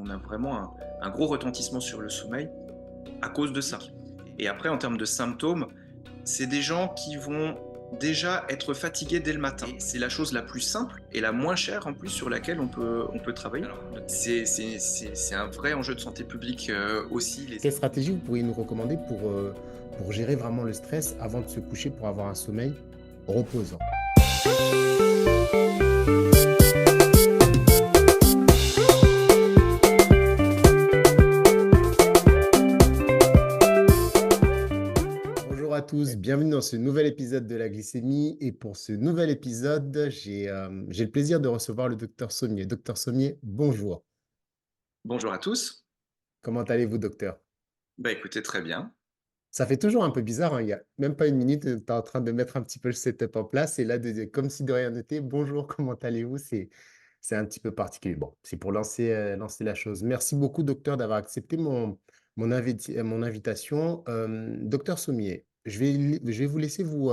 on a vraiment un gros retentissement sur le sommeil à cause de ça. Et après, en termes de symptômes, c'est des gens qui vont déjà être fatigués dès le matin. Et c'est la chose la plus simple et la moins chère en plus sur laquelle on peut travailler. Alors, c'est un vrai enjeu de santé publique aussi. Quelle stratégie vous pourriez nous recommander pour gérer vraiment le stress avant de se coucher pour avoir un sommeil reposant? Bonjour à tous, bienvenue dans ce nouvel épisode de la glycémie. Et pour ce nouvel épisode, j'ai le plaisir de recevoir le docteur Sommier. Docteur Sommier, bonjour. Bonjour à tous. Comment allez-vous, docteur? Bah écoutez, très bien. Ça fait toujours un peu bizarre, hein, il y a même pas une minute, tu es en train de mettre un petit peu le setup en place et là, comme si de rien n'était: «Bonjour, comment allez-vous?» C'est un petit peu particulier. Bon, c'est pour lancer la chose. Merci beaucoup, docteur, d'avoir accepté mon invitation. Docteur Sommier, je vais vous laisser vous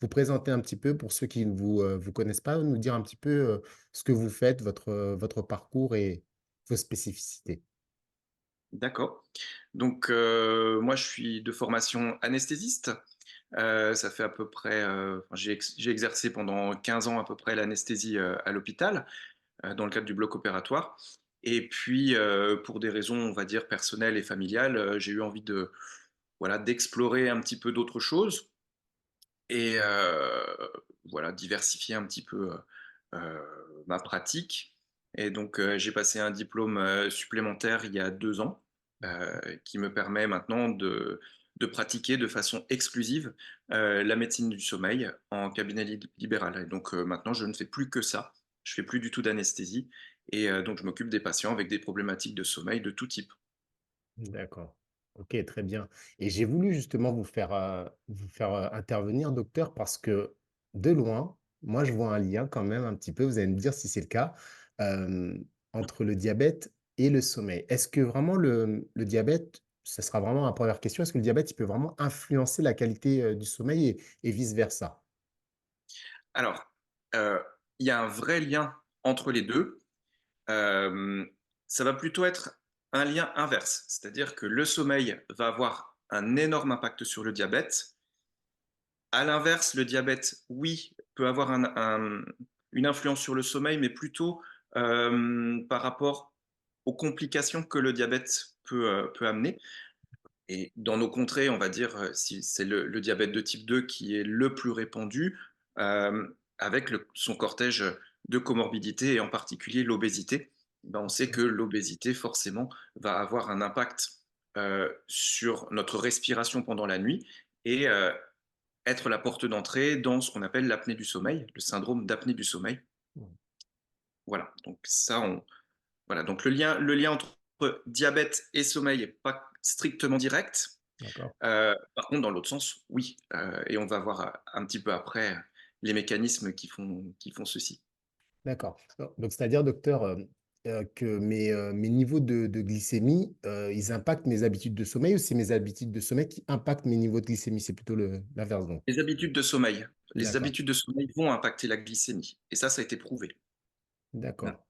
présenter un petit peu pour ceux qui ne vous connaissent pas, nous dire un petit peu, ce que vous faites, votre parcours et vos spécificités. D'accord. Donc, moi, je suis de formation anesthésiste. Ça fait à peu près, enfin, j'ai exercé pendant 15 ans à peu près l'anesthésie, à l'hôpital, dans le cadre du bloc opératoire et puis, pour des raisons, on va dire personnelles et familiales, j'ai eu envie de, voilà, d'explorer un petit peu d'autres choses et voilà, diversifier un petit peu, ma pratique et donc, j'ai passé un diplôme, supplémentaire il y a 2 ans, qui me permet maintenant de pratiquer de façon exclusive, la médecine du sommeil en cabinet libéral et donc, maintenant je ne fais plus que ça. Je fais plus du tout d'anesthésie et donc je m'occupe des patients avec des problématiques de sommeil de tout type. D'accord. OK, très bien. Et j'ai voulu justement vous faire intervenir docteur parce que de loin, moi je vois un lien quand même un petit peu, vous allez me dire si c'est le cas, entre le diabète et le sommeil. Est-ce que vraiment le diabète, ça sera vraiment ma première question, est-ce que le diabète, il peut vraiment influencer la qualité, du sommeil et vice versa? Alors, heu, il y a un vrai lien entre les 2. Hem, Ça va plutôt être un lien inverse, c'est-à-dire que le sommeil va avoir un énorme impact sur le diabète. À l'inverse, le diabète, oui, peut avoir une influence sur le sommeil, mais plutôt, par rapport aux complications que le diabète peut amener et dans nos contrées, on va dire, si c'est le diabète de type 2 qui est le plus répandu, avec son cortège de comorbidités et en particulier l'obésité. Ben, on sait que l'obésité forcément va avoir un impact, sur notre respiration pendant la nuit et être la porte d'entrée dans ce qu'on appelle l'apnée du sommeil, le syndrome d'apnée du sommeil. Mmh, Voilà, donc ça on voilà, donc le lien entre diabète et sommeil est pas strictement direct. d'accord. Par contre, dans l'autre sens, oui, et on va voir, un petit peu après, les mécanismes qui font ceci. D'accord. Donc c'est-à-dire docteur, que mes niveaux de glycémie, ils impactent mes habitudes de sommeil ou c'est mes habitudes de sommeil qui impactent mes niveaux de glycémie? C'est plutôt l'inverse donc? Les habitudes de sommeil. Les D'accord, habitudes de sommeil vont impacter la glycémie et ça a été prouvé. Mmh. d'accord,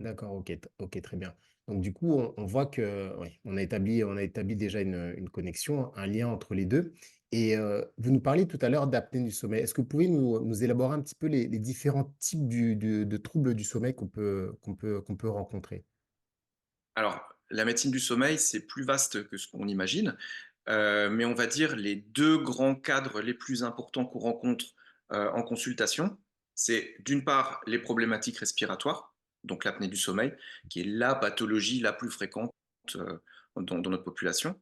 d'accord, OK, très bien. Donc du coup, on voit que oui, on a établi déjà une connexion, un lien entre les 2. Et vous nous parliez tout à l'heure d'apnée du sommeil. Est-ce que vous pouvez nous élaborer un petit peu les différents types de troubles du sommeil qu'on peut rencontrer? Alors, la médecine du sommeil, c'est plus vaste que ce qu'on imagine, mais on va dire les 2 grands cadres les plus importants qu'on rencontre, en consultation, c'est d'une part les problématiques respiratoires, donc l'apnée du sommeil, qui est la pathologie la plus fréquente, dans notre population.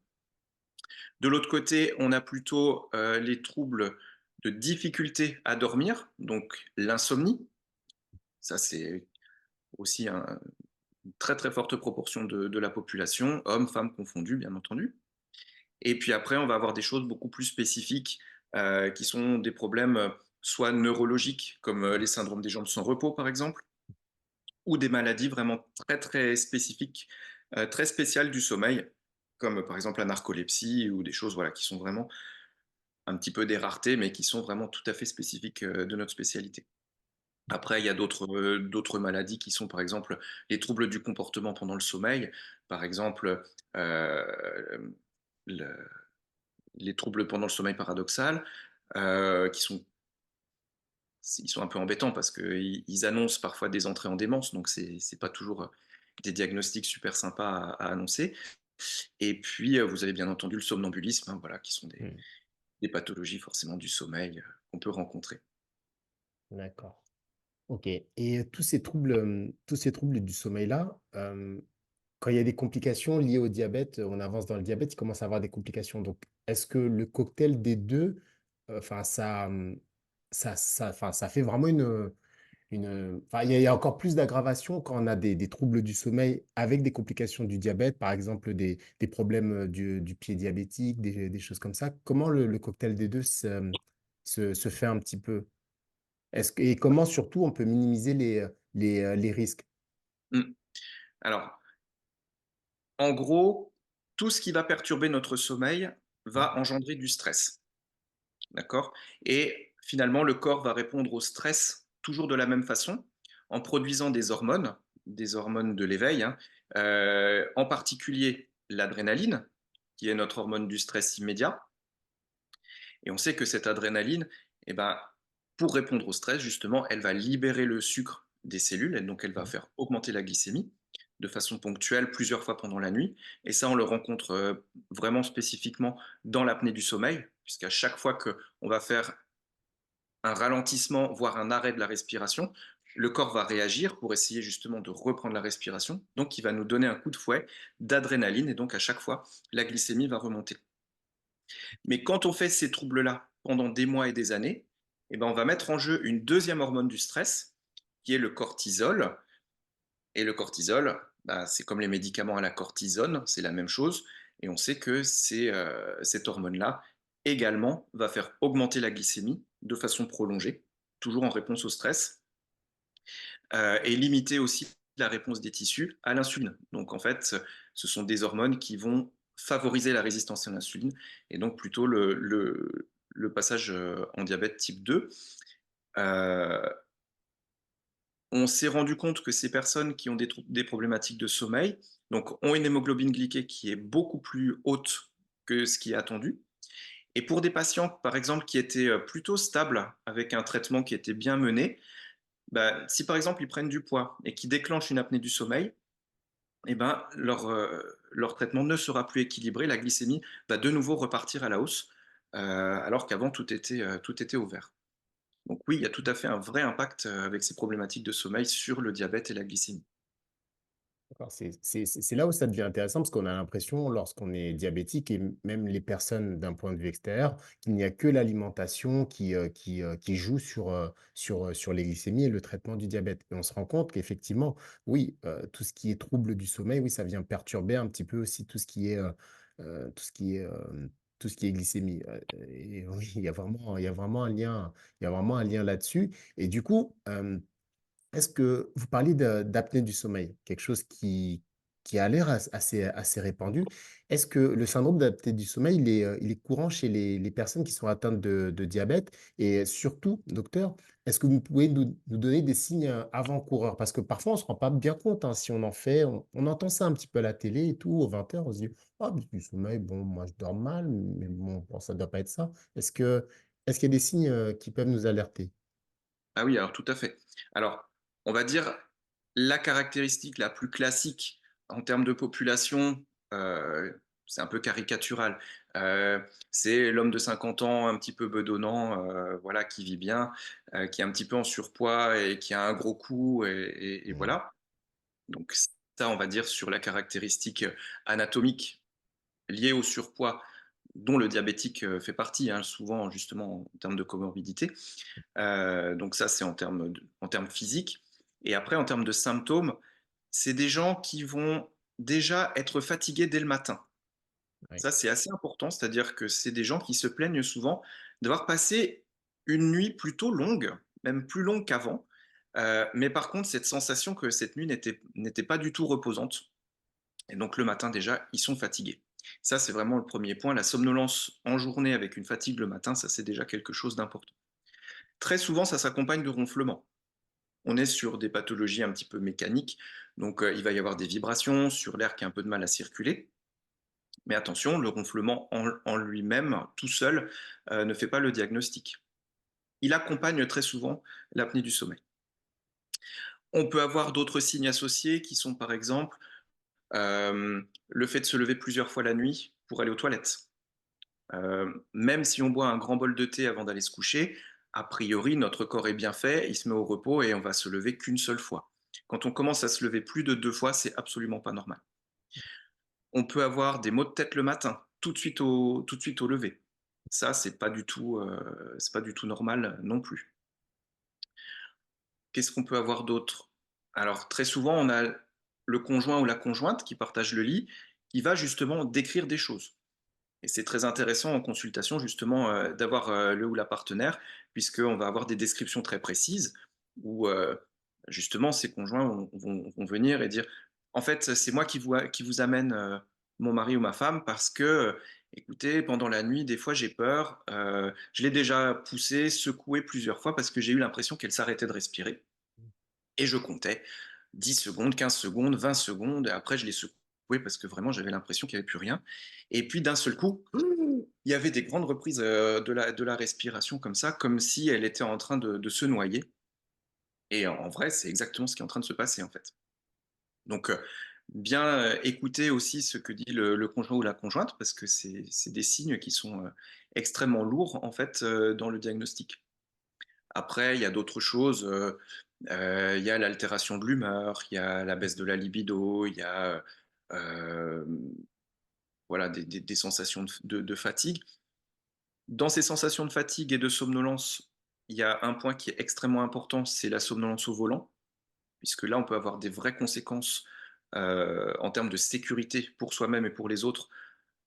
De l'autre côté, on a plutôt, les troubles de difficulté à dormir, donc l'insomnie. Ça, c'est aussi une très, très forte proportion de la population, hommes, femmes confondus, bien entendu. Et puis après, on va avoir des choses beaucoup plus spécifiques, qui sont des problèmes, soit neurologiques, comme, les syndromes des jambes sans repos, par exemple, ou des maladies vraiment très, très spécifiques, très spéciales du sommeil, comme, par exemple, la narcolepsie ou des choses, voilà, qui sont vraiment un petit peu des raretés, mais qui sont vraiment tout à fait spécifiques, de notre spécialité. Après, il y a d'autres maladies qui sont, par exemple, les troubles du comportement pendant le sommeil. Par exemple, le les troubles pendant le sommeil paradoxal, qui sont ils sont un peu embêtants parce qu'ils annoncent parfois des entrées en démence, donc c'est pas toujours, des diagnostics super sympas à annoncer. Et puis, vous avez bien entendu le somnambulisme, hein, voilà, qui sont Mmh, des pathologies forcément du sommeil, qu'on peut rencontrer. d'accord. OK et tous ces troubles du sommeil-là, quand il y a des complications liées au diabète, on avance dans le diabète, il commence à avoir des complications. Donc, est-ce que le cocktail des 2, enfin ça, ça fait vraiment enfin, il y a encore plus d'aggravation quand on a des troubles du sommeil avec des complications du diabète, par exemple des problèmes, du pied diabétique, des choses comme ça. Comment le cocktail des 2 se fait un petit peu? Est-ce que et comment surtout on peut minimiser les risques? Mmh. Alors, en gros, tout ce qui va perturber notre sommeil Mmh, va engendrer du stress, d'accord? Et finalement, le corps va répondre au stress toujours de la même façon, en produisant des hormones de l'éveil, hein, en particulier l'adrénaline, qui est notre hormone du stress immédiat. Et on sait que cette adrénaline, eh ben, pour répondre au stress, justement, elle va libérer le sucre des cellules, et donc elle va mmh, faire augmenter la glycémie de façon ponctuelle plusieurs fois pendant la nuit. Et ça, on le rencontre vraiment spécifiquement dans l'apnée du sommeil, puisqu'à chaque fois qu'on va faire un ralentissement, voire un arrêt de la respiration, le corps va réagir pour essayer justement de reprendre la respiration. Donc, il va nous donner un coup de fouet d'adrénaline, et donc à chaque fois, la glycémie va remonter. Mais quand on fait ces troubles-là pendant des mois et des années, eh ben, on va mettre en jeu une deuxième hormone du stress, qui est le cortisol. Et le cortisol, bah, c'est comme les médicaments à la cortisone, c'est la même chose. Et on sait que cette hormone-là également va faire augmenter la glycémie de façon prolongée, toujours en réponse au stress, et limiter aussi la réponse des tissus à l'insuline. Donc en fait, ce sont des hormones qui vont favoriser la résistance à l'insuline et donc plutôt le passage en diabète type 2. Euh, on s'est rendu compte que ces personnes qui ont des problématiques de sommeil donc, ont une hémoglobine glyquée qui est beaucoup plus haute que ce qui est attendu. Et pour des patients, par exemple, qui étaient plutôt stables avec un traitement qui était bien mené, bah, si par exemple ils prennent du poids et qu'ils déclenchent une apnée du sommeil, eh ben, leur traitement ne sera plus équilibré, la glycémie va de nouveau repartir à la hausse, alors qu'avant tout était au vert. Donc oui, il y a tout à fait un vrai impact, avec ces problématiques de sommeil sur le diabète et la glycémie. d'accord, c'est là où ça devient intéressant parce qu'on a l'impression, lorsqu'on est diabétique et même les personnes d'un point de vue extérieur, qu'il n'y a que l'alimentation qui joue sur les glycémies et le traitement du diabète. Et on se rend compte qu'effectivement, oui, tout ce qui est trouble du sommeil, oui, ça vient perturber un petit peu aussi tout ce qui est, tout ce qui est glycémie. Et oui, il y a vraiment un lien là-dessus. Et du coup, est-ce que vous parliez d'apnée du sommeil, quelque chose qui a l'air assez répandu. Est-ce que le syndrome d'apnée du sommeil, il est courant chez les personnes qui sont atteintes de diabète? Et surtout, docteur, est-ce que vous pouvez nous donner des signes, avant-coureurs? Parce que parfois, on ne se rend pas bien compte, hein, si on en fait. On entend ça un petit peu à la télé et tout, aux 20 heures, on se dit: «Ah, du sommeil, bon, moi, je dors mal, mais bon, ça ne doit pas être ça». Est-ce qu'il y a des signes, qui peuvent nous alerter? Ah oui, alors tout à fait. Alors, on va dire la caractéristique la plus classique en termes de population, c'est un peu caricatural. C'est l'homme de 50 ans un petit peu bedonnant, voilà, qui vit bien, qui est un petit peu en surpoids et qui a un gros cou et Mmh, voilà. Donc ça, on va dire sur la caractéristique, anatomique liée au surpoids dont le diabétique, fait partie, hein, souvent justement en termes de comorbidité. Donc ça, c'est en termes physiques. Et après, en termes de symptômes, c'est des gens qui vont déjà être fatigués dès le matin. oui. Ça, c'est assez important, c'est-à-dire que c'est des gens qui se plaignent souvent d'avoir passé une nuit plutôt longue, même plus longue qu'avant. Mais par contre, cette sensation que cette nuit n'était pas du tout reposante. Et donc le matin déjà, ils sont fatigués. Ça, c'est vraiment le premier point. La somnolence en journée avec une fatigue le matin, ça, c'est déjà quelque chose d'important. Très souvent, ça s'accompagne de ronflements. on est sur des pathologies un petit peu mécaniques. Donc, il va y avoir des vibrations sur l'air qui a un peu de mal à circuler. Mais attention, le ronflement en lui-même, tout seul, ne fait pas le diagnostic. Il accompagne très souvent l'apnée du sommeil. On peut avoir d'autres signes associés qui sont par exemple le fait de se lever plusieurs fois la nuit pour aller aux toilettes. Même si on boit un grand bol de thé avant d'aller se coucher, a priori, notre corps est bien fait, il se met au repos et on va se lever qu'une seule fois. Quand on commence à se lever plus de 2 fois, c'est absolument pas normal. On peut avoir des maux de tête le matin, tout de suite au lever. Ça, c'est pas du tout normal non plus. Qu'est-ce qu'on peut avoir d'autre? Alors, très souvent, on a le conjoint ou la conjointe qui partage le lit, qui va justement décrire des choses. Et c'est très intéressant en consultation justement, d'avoir, le ou la partenaire, puisqu'on va avoir des descriptions très précises où, justement ces conjoints vont venir et dire: «En fait, c'est moi qui vous amène, mon mari ou ma femme parce que, écoutez, pendant la nuit, des fois j'ai peur, je l'ai déjà poussée, secouée plusieurs fois parce que j'ai eu l'impression qu'elle s'arrêtait de respirer et je comptais 10 secondes, 15 secondes, 20 secondes et après je l'ai secouée parce que vraiment j'avais l'impression qu'il y avait plus rien et puis d'un seul coup, il y avait des grandes reprises, de la respiration comme ça, comme si elle était en train de se noyer et en vrai, c'est exactement ce qui est en train de se passer, en fait. Donc, bien, écouter aussi ce que dit le conjoint ou la conjointe parce que c'est des signes qui sont, extrêmement lourds, en fait, dans le diagnostic. Après, il y a d'autres choses, il y a l'altération de l'humeur, il y a la baisse de la libido, il y a, voilà, des sensations de fatigue. Dans ces sensations de fatigue et de somnolence, il y a un point qui est extrêmement important, c'est la somnolence au volant, puisque là, on peut avoir des vraies conséquences, en termes de sécurité pour soi-même et pour les autres.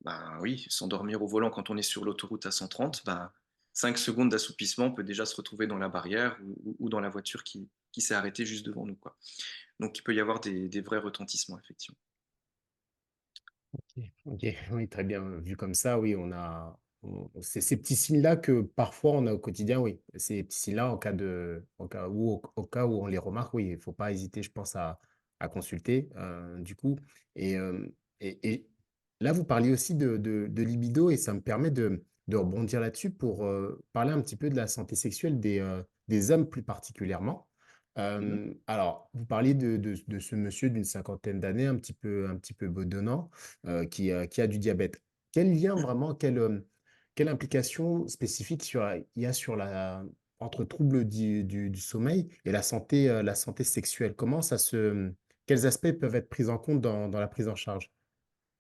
Ben oui, s'endormir au volant quand on est sur l'autoroute à 130, ben 5 secondes d'assoupissement, on peut déjà se retrouver dans la barrière ou dans la voiture qui s'est arrêtée juste devant nous, quoi. Donc il peut y avoir des vrais retentissements, effectivement. OK, OK, oui, très bien, vu comme ça, oui, on c'est ces petits signes-là que parfois on a au quotidien, oui. Ces petits signes-là au cas où on les remarque, oui, il faut pas hésiter, je pense, à consulter, du coup et et là, vous parliez aussi de libido et ça me permet de rebondir là-dessus pour, parler un petit peu de la santé sexuelle des hommes plus particulièrement. Mmh. Alors, vous parliez de ce monsieur d'une cinquantaine d'années, un petit peu bedonnant, qui a du diabète. Quel lien vraiment, quelle implication spécifique il y a sur entre troubles du sommeil et la santé sexuelle? Quels aspects peuvent être pris en compte dans la prise en charge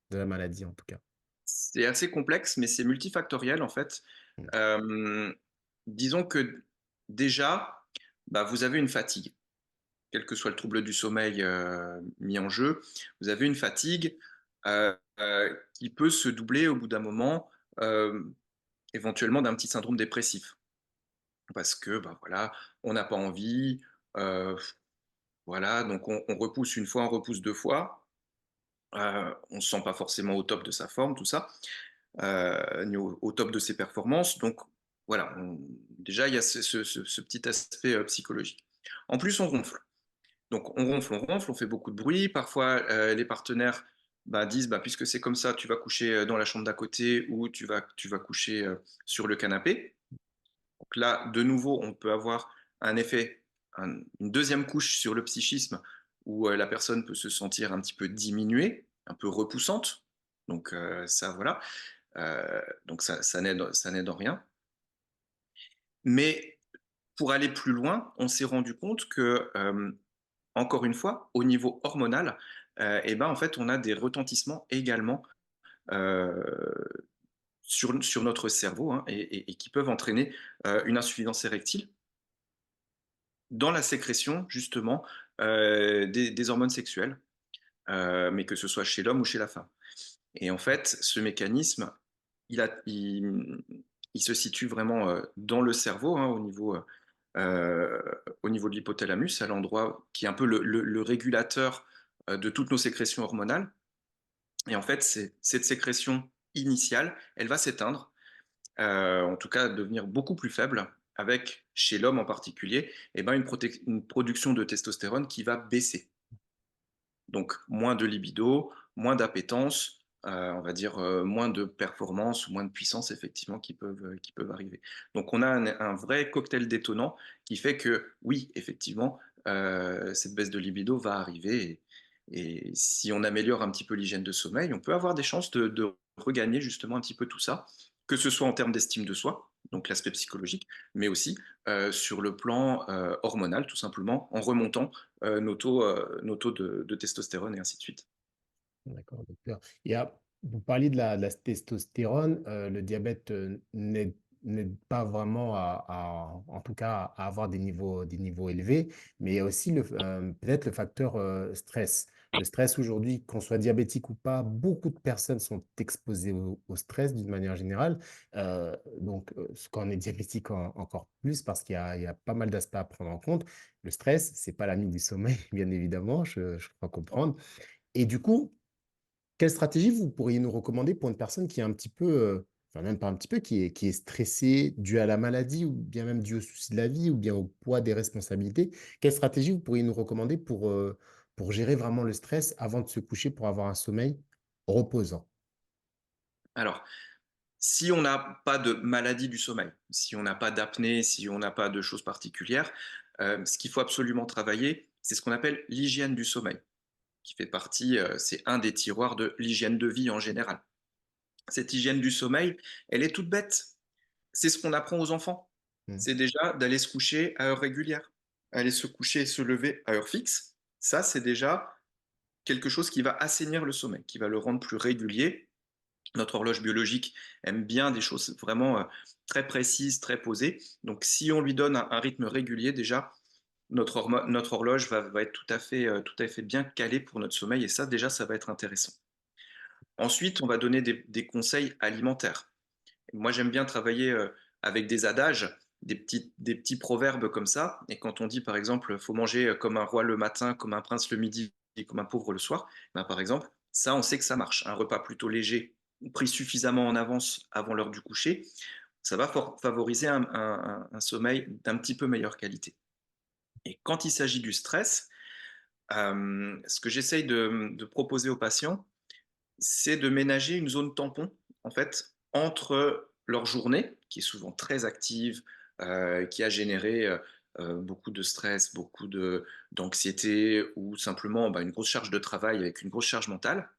de la maladie, en tout cas? C'est assez complexe, mais c'est multifactoriel, en fait. Mmh. Hem, Disons que déjà, bah, vous avez une fatigue. Quel que soit le trouble du sommeil, mis en jeu, vous avez une fatigue, qui peut se doubler au bout d'un moment, éventuellement d'un petit syndrome dépressif. Parce que, bah, voilà, on n'a pas envie, heu, voilà, donc on repousse une fois, on repousse 2 fois, on se sent pas forcément au top de sa forme, tout ça, ni au top de ses performances, donc voilà, déjà il y a ce petit aspect, psychologique. En plus, on ronfle. Donc on ronfle, on fait beaucoup de bruit. Parfois, les partenaires, bah, disent: «Bah, puisque c'est comme ça, tu vas coucher, dans la chambre d'à côté ou tu vas coucher, sur le canapé». Donc là, de nouveau, on peut avoir un effet, une 2e couche sur le psychisme où, la personne peut se sentir un petit peu diminuée, un peu repoussante. Donc ça voilà, donc ça n'aide en rien. Mais pour aller plus loin, on s'est rendu compte que, encore une fois, au niveau hormonal, et ben, en fait, on a des retentissements également, heu, sur notre cerveau, hein, et qui peuvent entraîner, une insuffisance érectile dans la sécrétion justement, des hormones sexuelles, mais que ce soit chez l'homme ou chez la femme. Et en fait, ce mécanisme, il a il, il se situe vraiment, dans le cerveau, hein, au niveau de l'hypothalamus, à l'endroit qui est un peu le régulateur, de toutes nos sécrétions hormonales. Et en fait, cette sécrétion initiale, elle va s'éteindre, en tout cas devenir beaucoup plus faible avec, chez l'homme en particulier, eh ben, une production de testostérone qui va baisser. Donc moins de libido, moins d'appétence, on va dire, moins de performance ou moins de puissance effectivement qui peuvent arriver. Donc on a un vrai cocktail détonnant qui fait que oui, effectivement, cette baisse de libido va arriver et si on améliore un petit peu l'hygiène de sommeil, on peut avoir des chances de regagner justement un petit peu tout ça, que ce soit en termes d'estime de soi, donc l'aspect psychologique, mais aussi, sur le plan, hormonal tout simplement, en remontant nos taux de testostérone et ainsi de suite. D'accord, docteur. Vous parliez de la testostérone, le diabète n'aide pas vraiment en tout cas, à avoir des niveaux élevés, mais il y a aussi peut-être le facteur stress. Le stress aujourd'hui, qu'on soit diabétique ou pas, beaucoup de personnes sont exposées au stress d'une manière générale. Donc, quand on est diabétique, encore plus, parce qu'il y a pas mal d'aspects à prendre en compte. Le stress, c'est pas l'ami du sommeil, bien évidemment, je crois comprendre. Et du coup, quelle stratégie vous pourriez nous recommander pour une personne qui est un petit peu, enfin même pas un petit peu, qui est stressée due à la maladie ou bien même due aux soucis de la vie ou bien au poids des responsabilités? Quelle stratégie vous pourriez nous recommander pour gérer vraiment le stress avant de se coucher pour avoir un sommeil reposant? Alors, si on n'a pas de maladie du sommeil, si on n'a pas d'apnée, si on n'a pas de choses particulières, ce qu'il faut absolument travailler, c'est ce qu'on appelle l'hygiène du sommeil, qui fait partie, c'est un des tiroirs de l'hygiène de vie en général. Cette hygiène du sommeil, elle est toute bête. C'est ce qu'on apprend aux enfants. Mmh. C'est déjà d'aller se coucher à heure régulière. Aller se coucher et se lever à heure fixe, ça, c'est déjà quelque chose qui va assainir le sommeil, qui va le rendre plus régulier. Notre horloge biologique aime bien des choses vraiment très précises, très posées. Donc, si on lui donne un rythme régulier, déjà, notre horloge va être tout à fait bien calée pour notre sommeil. Et ça, déjà, ça va être intéressant. Ensuite, on va donner des conseils alimentaires. Moi, j'aime bien travailler avec des adages, des petits proverbes comme ça. Et quand on dit, par exemple, faut manger comme un roi le matin, comme un prince le midi et comme un pauvre le soir, ben, par exemple, ça, on sait que ça marche. Un repas plutôt léger, pris suffisamment en avance avant l'heure du coucher, ça va favoriser un sommeil d'un petit peu meilleure qualité. Et quand il s'agit du stress, ce que j'essaye de proposer aux patients, c'est de ménager une zone tampon, en fait, entre leur journée, qui est souvent très active, qui a généré, beaucoup de stress, beaucoup d'anxiété ou simplement, bah, une grosse charge de travail avec une grosse charge mentale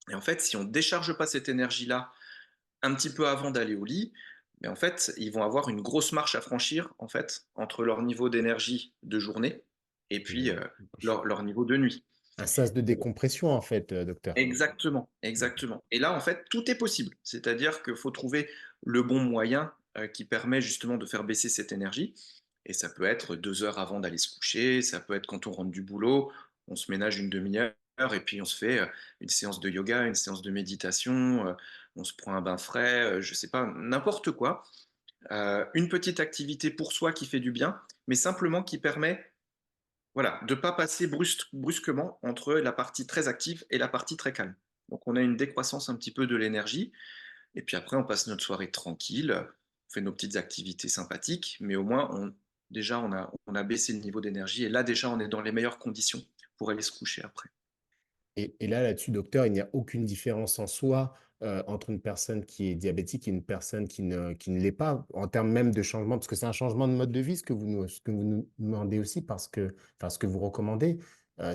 et en fait, si on décharge pas cette énergie-là un petit peu avant d'aller au lit, mais en fait, ils vont avoir une grosse marche à franchir, en fait, entre leur niveau d'énergie de journée et puis, Mmh. leur niveau de nuit. Un sas de décompression en fait, docteur. Exactement, Mmh. exactement. Et là, en fait, tout est possible. C'est-à-dire qu'il faut trouver le bon moyen, qui permet justement de faire baisser cette énergie et ça peut être 2 heures avant d'aller se coucher, ça peut être quand on rentre du boulot, on se ménage une demi heure et puis on se fait, une séance de yoga, une séance de méditation, on se prend un bain frais, je sais pas, n'importe quoi. Une petite activité pour soi qui fait du bien, mais simplement qui permet voilà, de pas passer brusquement entre la partie très active et la partie très calme. Donc on a une décroissance un petit peu de l'énergie et puis après on passe notre soirée tranquille, on fait nos petites activités sympathiques, mais au moins déjà on a baissé le niveau d'énergie et là déjà on est dans les meilleures conditions pour aller se coucher après. Et là, là-dessus, docteur, il n'y a aucune différence en soi, entre une personne qui est diabétique et une personne qui ne l'est pas, en termes même de changement? Parce que c'est un changement de mode de vie, ce que vous nous demandez aussi parce que enfin, ce que vous recommandez,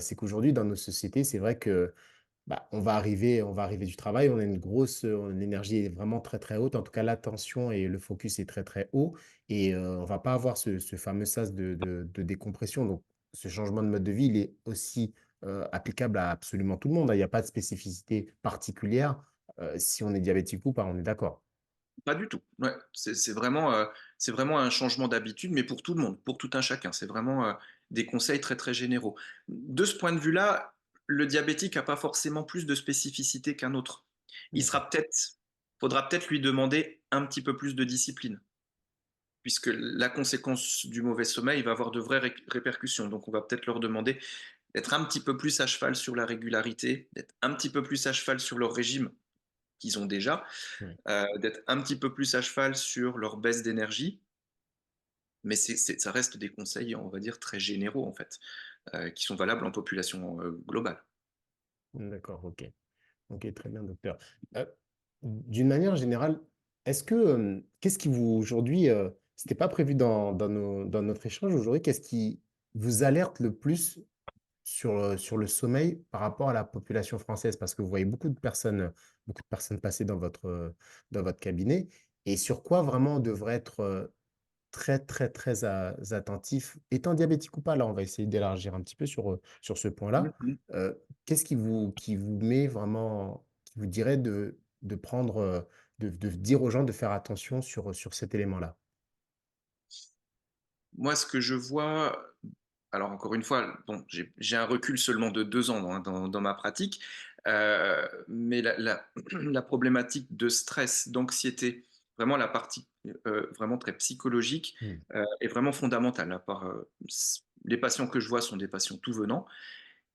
c'est qu'aujourd'hui, dans nos sociétés, c'est vrai que, bah, on va arriver du travail, on a une grosse, l'énergie est vraiment très, très haute. En tout cas, l'attention et le focus est très, très haut et on va pas avoir ce fameux sas de décompression. Donc ce changement de mode de vie, il est aussi, applicable à absolument tout le monde, hein. Il y a pas de spécificité particulière, si on est diabétique ou pas, on est d'accord? Pas du tout, ouais, c'est vraiment un changement d'habitude, mais pour tout le monde, pour tout un chacun. C'est vraiment, des conseils très, très généraux. De ce point de vue-là, le diabétique a pas forcément plus de spécificité qu'un autre. Il D'accord. sera peut-être faudra peut-être lui demander un petit peu plus de discipline, puisque la conséquence du mauvais sommeil va avoir de vraies répercussions. Donc on va peut-être leur demander d'être un petit peu plus à cheval sur la régularité, d'être un petit peu plus à cheval sur leur régime qu'ils ont déjà, Oui. d'être un petit peu plus à cheval sur leur baisse d'énergie mais ça reste des conseils, on va dire, très généraux, en fait, qui sont valables en population, globale. D'accord, OK. OK, très bien, docteur. D'une manière générale, est-ce que, qu'est-ce qui vous aujourd'hui, c'était pas prévu dans notre échange aujourd'hui, qu'est-ce qui vous alerte le plus sur le sommeil par rapport à la population française? Parce que vous voyez beaucoup de personnes passer dans votre cabinet et sur quoi vraiment on devrait être, très, très, très attentif, étant diabétique ou pas, là, on va essayer d'élargir un petit peu sur ce point-là. Mmh. Qu'est-ce qui vous met vraiment qui vous dirait de prendre, de dire aux gens de faire attention sur cet élément-là? Moi, ce que je vois, alors encore une fois, bon, j'ai un recul seulement de 2 ans dans ma pratique, mais la problématique de stress, d'anxiété, vraiment la partie, vraiment très psychologique, Mmh, est vraiment fondamentale, à part, les patients que je vois sont des patients tout venant,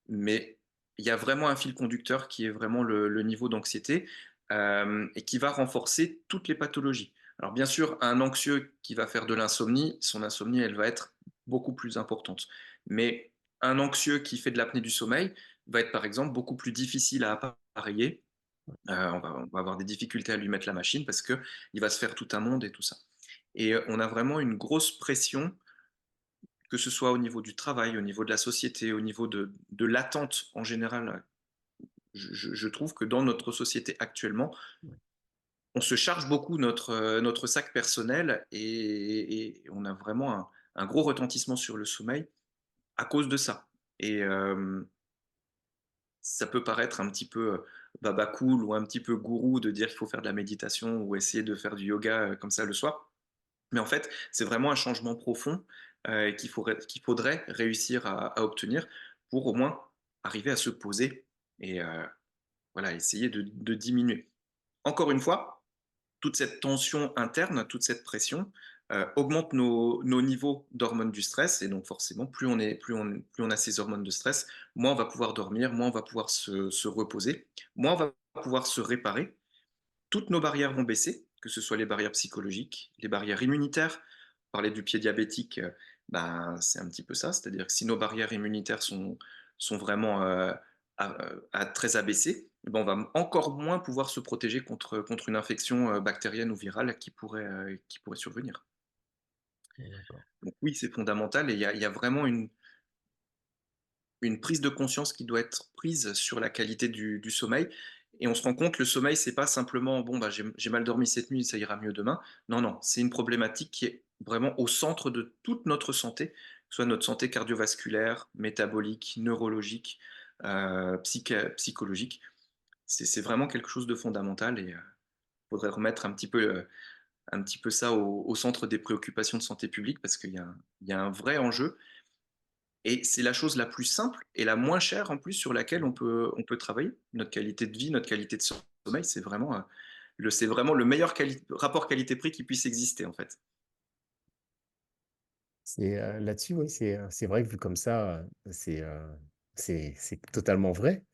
mais il y a vraiment un fil conducteur qui est vraiment le niveau d'anxiété, et qui va renforcer toutes les pathologies. Alors bien sûr, un anxieux qui va faire de l'insomnie, son insomnie, elle va être beaucoup plus importante. Mais un anxieux qui fait de l'apnée du sommeil va être, par exemple, beaucoup plus difficile à appareiller. On va avoir des difficultés à lui mettre la machine parce qu'il va se faire tout un monde et tout ça. Et on a vraiment une grosse pression, que ce soit au niveau du travail, au niveau de la société, au niveau de l'attente en général. Je trouve que dans notre société actuellement, ouais, on se charge beaucoup notre sac personnel et on a vraiment un gros retentissement sur le sommeil à cause de ça. Et ça peut paraître un petit peu, baba cool ou un petit peu gourou de dire qu'il faut faire de la méditation ou essayer de faire du yoga, comme ça le soir. Mais en fait, c'est vraiment un changement profond, qu'il faudrait réussir à obtenir pour au moins arriver à se poser et voilà, essayer de diminuer. Encore une fois, toute cette tension interne, toute cette pression, augmente nos niveaux d'hormones du stress et donc forcément plus on a ces hormones de stress, moins on va pouvoir dormir, moins on va pouvoir se reposer, moins on va pouvoir se réparer. Toutes nos barrières vont baisser, que ce soit les barrières psychologiques, les barrières immunitaires. Parler du pied diabétique, ben, c'est un petit peu ça, c'est-à-dire que si nos barrières immunitaires sont vraiment, très abaissées, eh ben, on va encore moins pouvoir se protéger contre une infection, bactérienne ou virale qui pourrait survenir. d'accord. Donc oui, c'est fondamental et il y a vraiment une prise de conscience qui doit être prise sur la qualité du sommeil et on se rend compte, le sommeil, c'est pas simplement: «Bon, bah, j'ai mal dormi cette nuit, ça ira mieux demain». Non, non, c'est une problématique qui est vraiment au centre de toute notre santé, que ce soit notre santé cardiovasculaire, métabolique, neurologique, psychologique. C'est vraiment quelque chose de fondamental et faudrait remettre un petit peu ça au centre des préoccupations de santé publique parce qu'il y a un vrai enjeu et c'est la chose la plus simple et la moins chère en plus sur laquelle on peut travailler. Notre qualité de vie, notre qualité de sommeil, c'est vraiment le meilleur rapport qualité-prix qui puisse exister, en fait. Là-dessus, oui, c'est vrai que vu comme ça, c'est totalement vrai.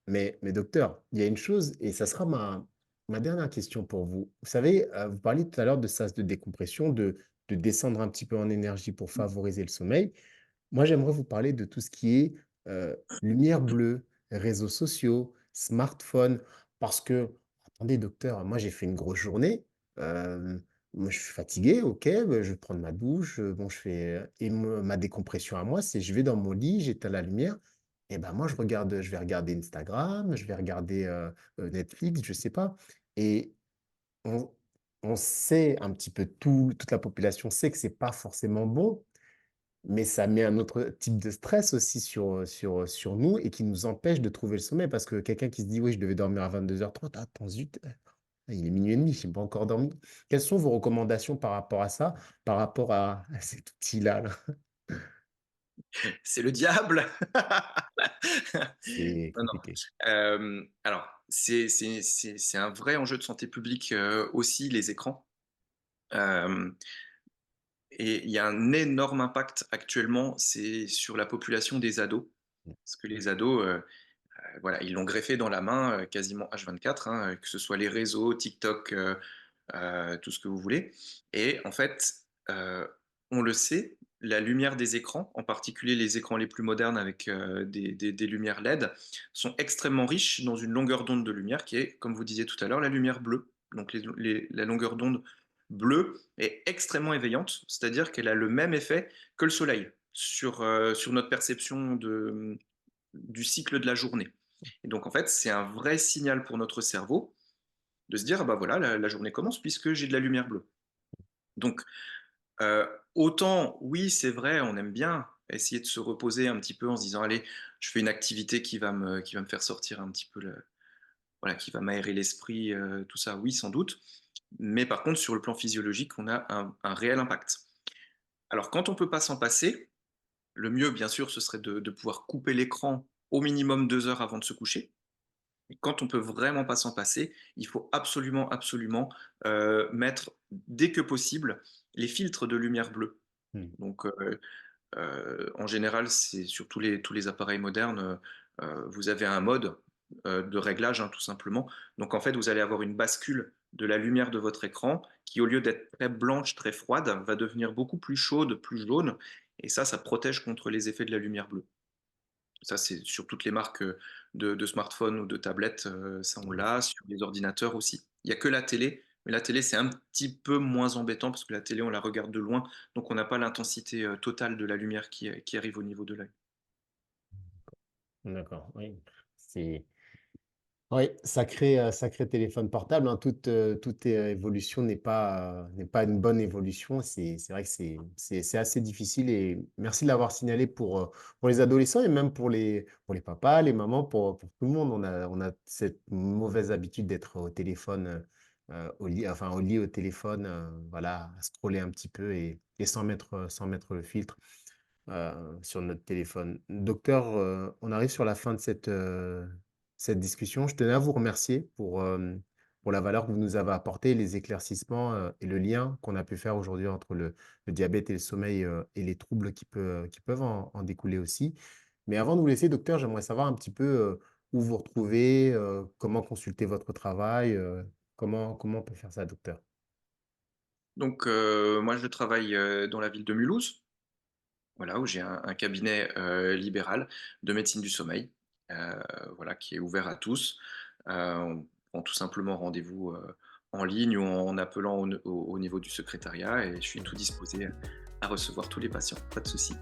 Mais docteur, il y a une chose et ça sera ma dernière question pour vous. Vous savez, vous parliez tout à l'heure de sas de décompression, de descendre un petit peu en énergie pour Mmh. favoriser le sommeil. Moi, j'aimerais vous parler de tout ce qui est, lumière bleue, réseaux sociaux, smartphone. Parce que, attendez docteur, moi j'ai fait une grosse journée, moi je suis fatigué, OK, bah, je vais prendre ma douche, bon je fais, et me ma décompression à moi, c'est je vais dans mon lit, j'éteins la lumière et ben, moi je vais regarder Instagram, je vais regarder, Netflix, je sais pas, et on on sait un petit peu toute la population sait que c'est pas forcément bon, mais ça met un autre type de stress aussi sur nous et qui nous empêche de trouver le sommeil parce que quelqu'un qui se dit: «Oui, je devais dormir à 22h30, attends zut, il est 00:30, j'ai pas encore dormi». Quelles sont vos recommandations par rapport à ça, par rapport à cet outil-là, là? C'est le diable! C'est Non, non. compliqué. Alors, c'est un vrai enjeu de santé publique, aussi les écrans. Hem Et il y a un énorme impact actuellement, c'est sur la population des ados. Parce que les ados, voilà, ils l'ont greffé dans la main, quasiment H24, hein, que ce soit les réseaux, TikTok, tout ce que vous voulez et en fait, On le sait, la lumière des écrans, en particulier les écrans les plus modernes avec, des lumières LED, sont extrêmement riches dans une longueur d'onde de lumière qui est, comme vous disiez tout à l'heure, la lumière bleue. Donc la longueur d'onde bleue est extrêmement éveillante, c'est-à-dire qu'elle a le même effet que le soleil sur notre perception du cycle de la journée. Et donc en fait, c'est un vrai signal pour notre cerveau de se dire: «Ah bah voilà, la journée commence puisque j'ai de la lumière bleue». Donc autant, oui, c'est vrai, on aime bien essayer de se reposer un petit peu en se disant: «Allez, je fais une activité qui va me faire sortir un petit peu le voilà, qui va m'aérer l'esprit», tout ça, oui, sans doute. Mais par contre, sur le plan physiologique, on a un réel impact. Alors quand on peut pas s'en passer, le mieux, bien sûr, ce serait de pouvoir couper l'écran au minimum 2 heures avant de se coucher. Et quand on peut vraiment pas s'en passer, il faut absolument, absolument, mettre, dès que possible, les filtres de lumière bleue. Mmh. Donc, en général, c'est sur tous les appareils modernes, vous avez un mode, de réglage, hein, tout simplement. Donc en fait, vous allez avoir une bascule de la lumière de votre écran qui, au lieu d'être très blanche, très froide, va devenir beaucoup plus chaude, plus jaune et ça protège contre les effets de la lumière bleue. Ça, c'est sur toutes les marques, de smartphones ou de tablettes, ça on l'a, sur les ordinateurs aussi. Il y a que la télé, mais la télé, c'est un petit peu moins embêtant parce que la télé, on la regarde de loin, donc on n'a pas l'intensité, totale de la lumière qui arrive au niveau de l'œil. D'accord, oui. C'est Oui, sacré téléphone portable, hein. Toute évolution n'est pas une bonne évolution. C'est vrai que c'est assez difficile et merci de l'avoir signalé pour les adolescents et même pour les papas, les mamans, pour tout le monde. On a cette mauvaise habitude d'être au téléphone, au lit enfin au lit, au téléphone, voilà, à scroller un petit peu et sans mettre le filtre sur notre téléphone. Docteur, on arrive sur la fin de cette discussion. Je tenais à vous remercier pour la valeur que vous nous avez apportée, les éclaircissements, et le lien qu'on a pu faire aujourd'hui entre le diabète et le sommeil, et les troubles qui peuvent en découler aussi. Mais avant de vous laisser, docteur, j'aimerais savoir un petit peu, où vous retrouvez, comment consulter votre travail, comment on peut faire ça, docteur? Donc, moi, je travaille, dans la ville de Mulhouse, voilà, où j'ai un cabinet, libéral de médecine du sommeil, heu, voilà, qui est ouvert à tous. On prend tout simplement rendez-vous, en ligne ou en appelant au niveau du secrétariat et je suis tout disposé à recevoir tous les patients, pas de souci.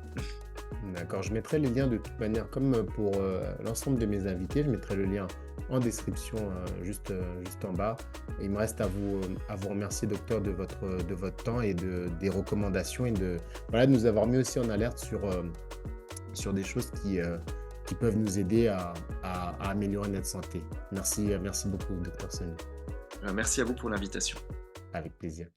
D'accord, je mettrai les liens de toute manière, comme pour l'ensemble de mes invités, je mettrai le lien en description juste en bas. Il me reste à vous remercier, docteur, de votre temps et des recommandations et voilà, de nous avoir mis aussi en alerte sur des choses qui peuvent nous aider à améliorer notre santé. Merci beaucoup, docteur Sony. Merci à vous pour l'invitation. Avec plaisir.